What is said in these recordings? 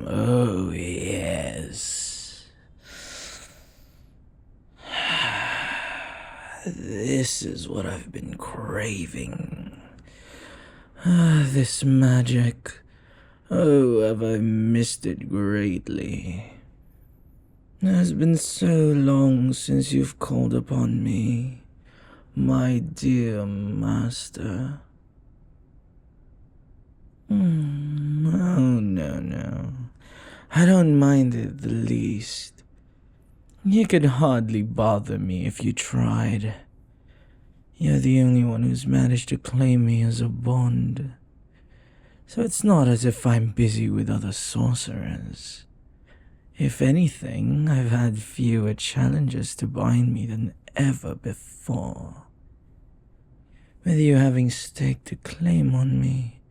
Oh, yes. This is what I've been craving. This magic. Oh, have I missed it greatly. It has been so long since you've called upon me, my dear master. Oh, no. I don't mind it the least. You could hardly bother me if you tried. You're the only one who's managed to claim me as a bond. So it's not as if I'm busy with other sorcerers. If anything, I've had fewer challenges to bind me than ever before. With you having staked a claim on me,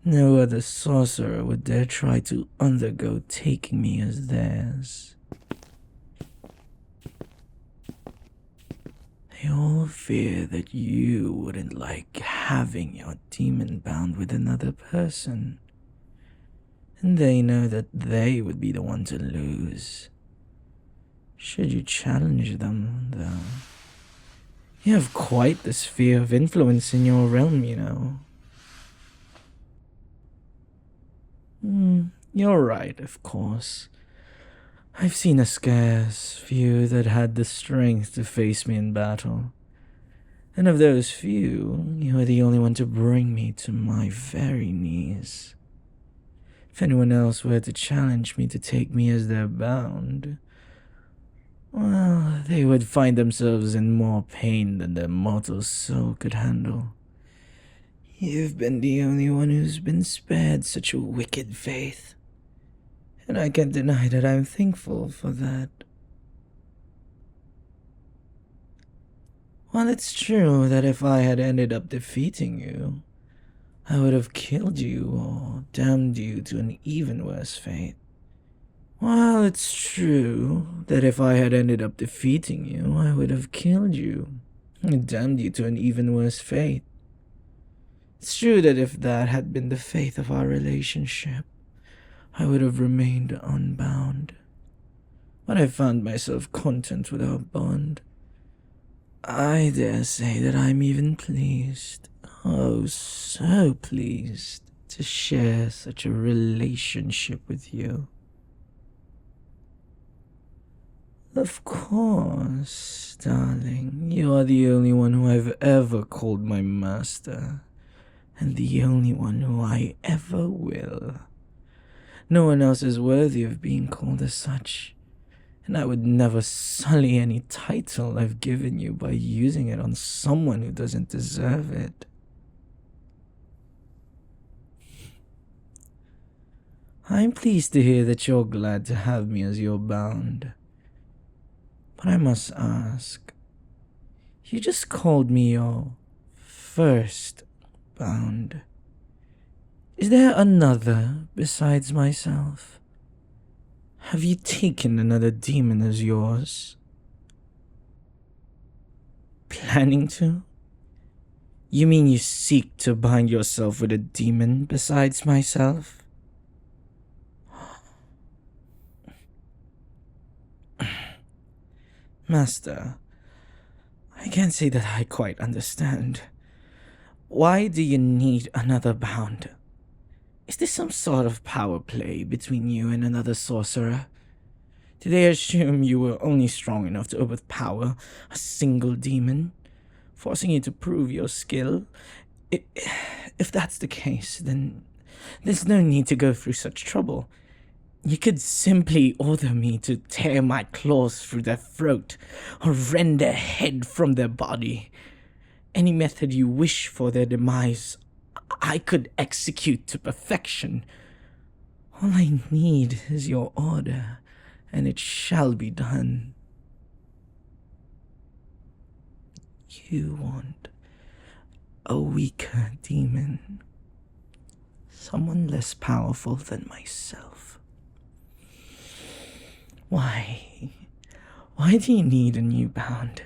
no other sorcerer would dare try to undergo taking me as theirs. They all fear that you wouldn't like having your demon bound with another person. And they know that they would be the one to lose. Should you challenge them, though? You have quite the sphere of influence in your realm, you know. You're right, of course. I've seen a scarce few that had the strength to face me in battle. And of those few, you are the only one to bring me to my very knees. If anyone else were to challenge me to take me as their bound, well, they would find themselves in more pain than their mortal soul could handle. You've been the only one who's been spared such a wicked fate, and I can't deny that I'm thankful for that. While it's true that if I had ended up defeating you, I would have killed you or damned you to an even worse fate. While it's true that if I had ended up defeating you, I would have killed you and damned you to an even worse fate. It's true that if that had been the fate of our relationship, I would have remained unbound. But I found myself content with our bond. I dare say that I'm even pleased, oh so pleased, to share such a relationship with you. Of course, darling, you are the only one who I've ever called my master, and the only one who I ever will. No one else is worthy of being called as such, and I would never sully any title I've given you by using it on someone who doesn't deserve it. I'm pleased to hear that you're glad to have me as your bound. But I must ask, you just called me your first bound. Is there another besides myself? Have you taken another demon as yours? Planning to? You mean you seek to bind yourself with a demon besides myself? Master, I can't say that I quite understand. Why do you need another bound? Is this some sort of power play between you and another sorcerer? Did they assume you were only strong enough to overpower a single demon, forcing you to prove your skill? If that's the case, then there's no need to go through such trouble. You could simply order me to tear my claws through their throat or rend their head from their body. Any method you wish for their demise, I could execute to perfection. All I need is your order, and it shall be done. You want a weaker demon, someone less powerful than myself. Why? Why do you need a new bound?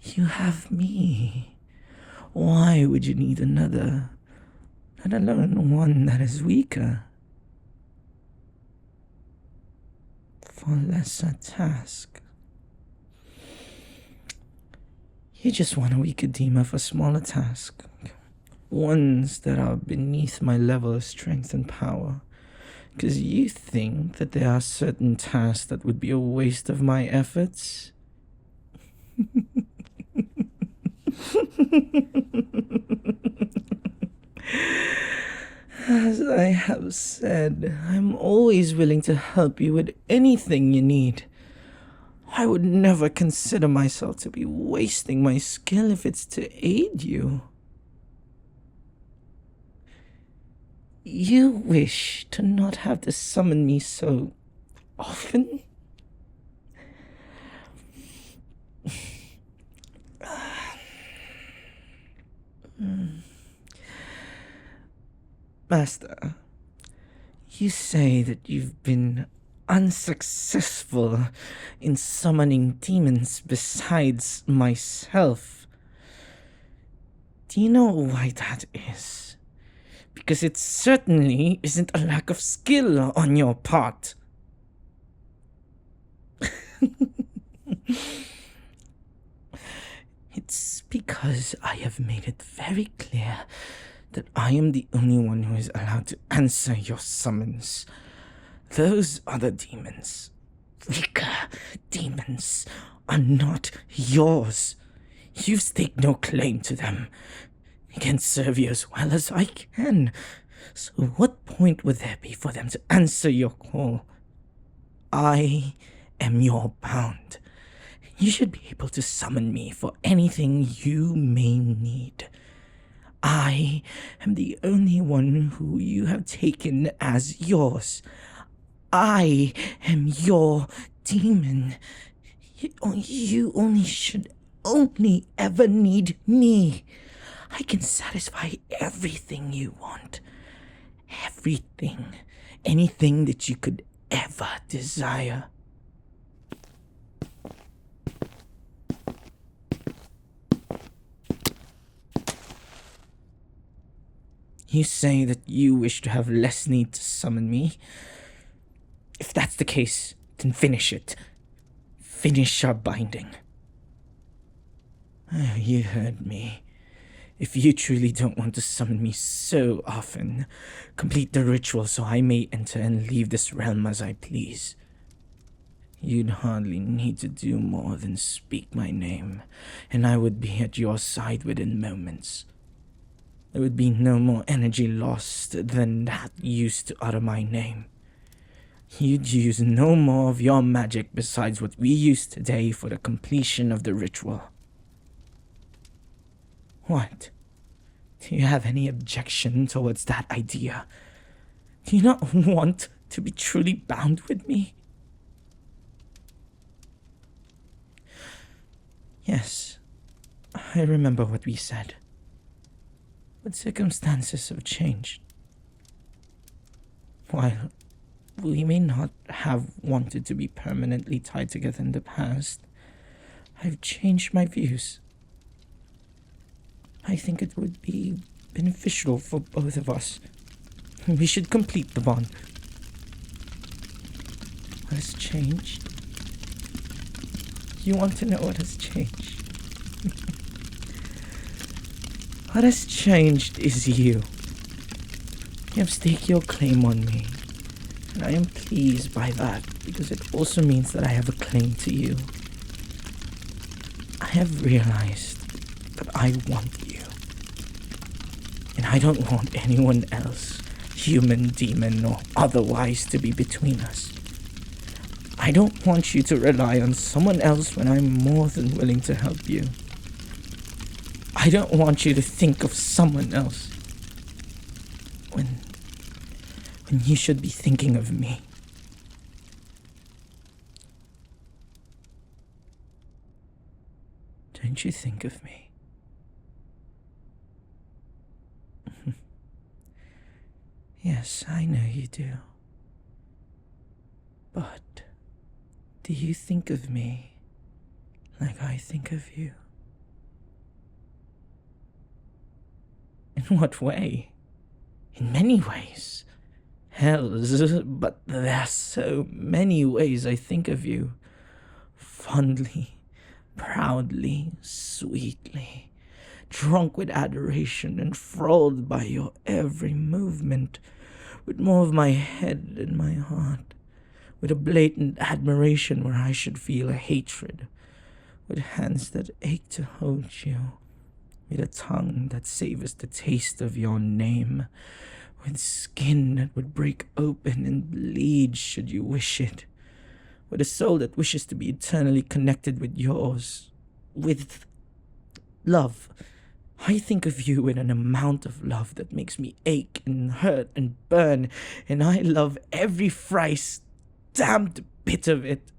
You have me. Why would you need another, let alone one that is weaker? For a lesser task. You just want a weaker demon for smaller tasks. Ones that are beneath my level of strength and power. Because you think that there are certain tasks that would be a waste of my efforts? As I have said, I'm always willing to help you with anything you need. I would never consider myself to be wasting my skill if it's to aid you. You wish to not have to summon me so often? Master, you say that you've been unsuccessful in summoning demons besides myself. Do you know why that is? Because it certainly isn't a lack of skill on your part. It's because I have made it very clear that I am the only one who is allowed to answer your summons. Those other demons, weaker demons, are not yours. You've staked no claim to them. I can serve you as well as I can. So what point would there be for them to answer your call? I am your bound. You should be able to summon me for anything you may need. I am the only one who you have taken as yours. I am your demon. You only should only ever need me. I can satisfy everything you want. Everything. Anything that you could ever desire. You say that you wish to have less need to summon me. If that's the case, then finish it. Finish our binding. Oh, you heard me. If you truly don't want to summon me so often, complete the ritual so I may enter and leave this realm as I please. You'd hardly need to do more than speak my name, and I would be at your side within moments. There would be no more energy lost than that used to utter my name. You'd use no more of your magic besides what we use today for the completion of the ritual. What? Do you have any objection towards that idea? Do you not want to be truly bound with me? Yes, I remember what we said. But circumstances have changed. While we may not have wanted to be permanently tied together in the past, I've changed my views. I think it would be beneficial for both of us. We should complete the bond. What has changed? You want to know what has changed? What has changed is you. You have staked your claim on me, and I am pleased by that because it also means that I have a claim to you. I have realized that I want you, and I don't want anyone else, human, demon, or otherwise, to be between us. I don't want you to rely on someone else when I'm more than willing to help you. I don't want you to think of someone else. when you should be thinking of me. Don't you think of me? Yes, I know you do. But do you think of me like I think of you? In what way? In many ways. Hells, but there's so many ways I think of you. Fondly, proudly, sweetly, drunk with adoration, enthralled by your every movement, with more of my head than my heart, with a blatant admiration where I should feel a hatred, with hands that ache to hold you, with a tongue that savors the taste of your name, with skin that would break open and bleed should you wish it, with a soul that wishes to be eternally connected with yours, with love. I think of you in an amount of love that makes me ache and hurt and burn, and I love every thrice damned bit of it.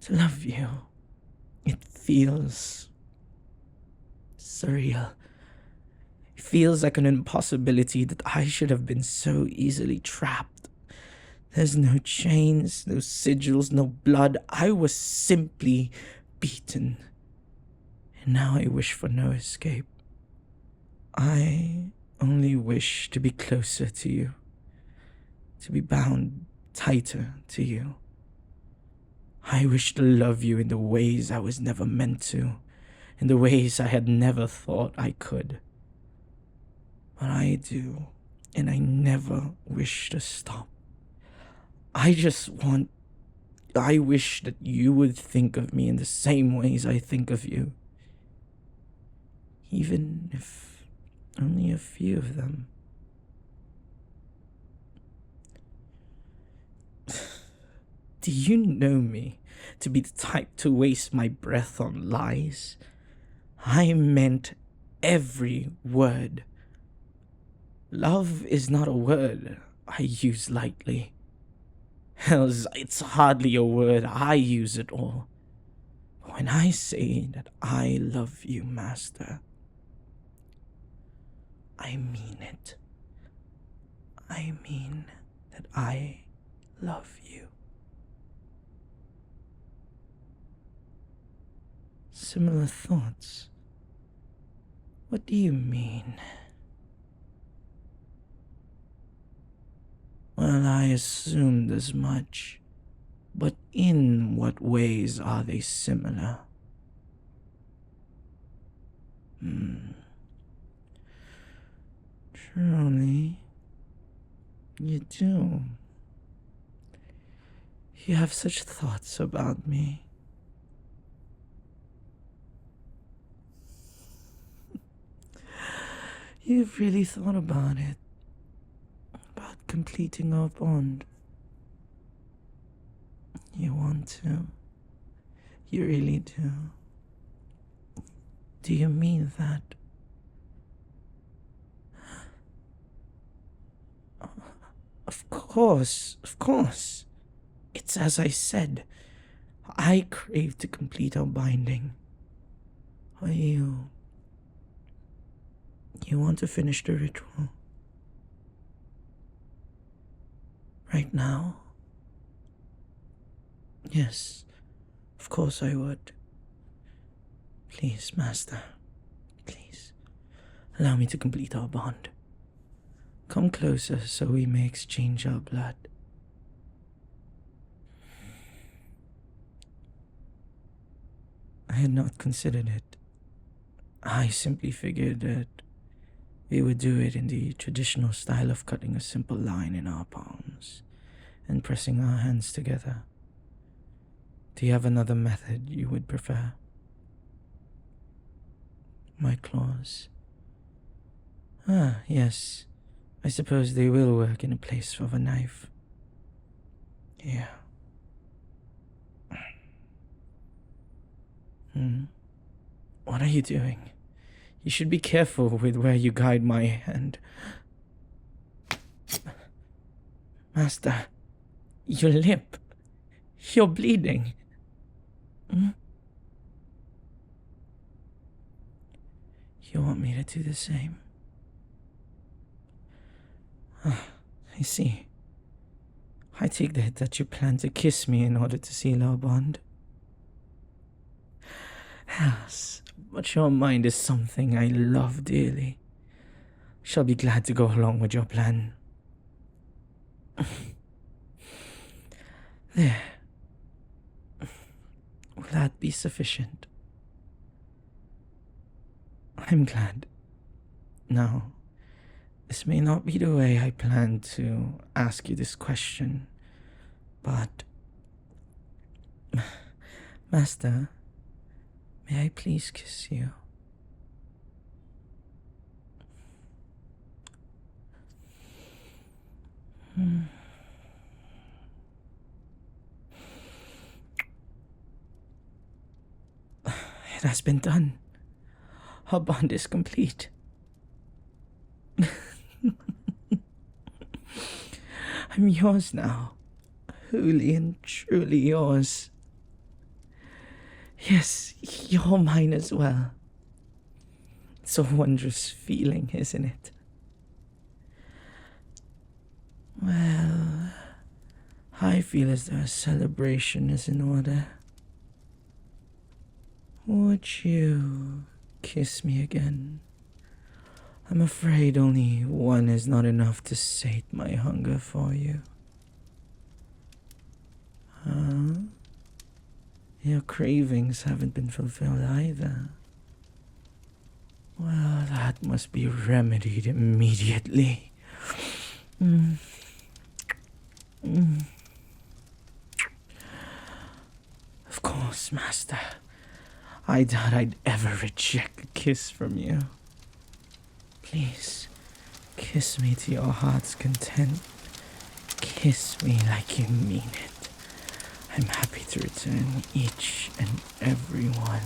To love you, it feels surreal. It feels like an impossibility that I should have been so easily trapped. There's no chains, no sigils, no blood. I was simply beaten. And now I wish for no escape. I only wish to be closer to you, to be bound tighter to you. I wish to love you in the ways I was never meant to, in the ways I had never thought I could. But I do, and I never wish to stop. I wish that you would think of me in the same ways I think of you. Even if only a few of them. Do you know me to be the type to waste my breath on lies? I meant every word. Love is not a word I use lightly. Hell, it's hardly a word I use at all. But when I say that I love you, Master, I mean it. I mean that I love you. Similar thoughts. What do you mean? Well, I assumed as much, but in what ways are they similar? Truly, you do. You have such thoughts about me. You've really thought about it. About completing our bond. You want to. You really do. Do you mean that? Of course, of course. It's as I said. I crave to complete our binding. Are you want to finish the ritual? Right now? Yes, of course I would. Please, Master. Please, allow me to complete our bond. Come closer so we may exchange our blood. I had not considered it. I simply figured that we would do it in the traditional style of cutting a simple line in our palms and pressing our hands together. Do you have another method you would prefer? My claws. Ah, yes. I suppose they will work in a place of a knife. Yeah. What are you doing? You should be careful with where you guide my hand. Master, your lip. You're bleeding. Hmm? You want me to do the same? I see. I take it that you plan to kiss me in order to seal our bond. Yes, but your mind is something I love dearly. Shall be glad to go along with your plan. There. Will that be sufficient? I'm glad. Now, this may not be the way I planned to ask you this question, but... Master, may I please kiss you? It has been done. Our bond is complete. I'm yours now. Wholly and truly yours. Yes, you're mine as well. It's a wondrous feeling, isn't it? Well, I feel as though a celebration is in order. Would you kiss me again? I'm afraid only one is not enough to sate my hunger for you. Huh? Your cravings haven't been fulfilled either. Well, that must be remedied immediately. Of course, Master. I doubt I'd ever reject a kiss from you. Please, kiss me to your heart's content. Kiss me like you mean it. I'm happy to return each and every one.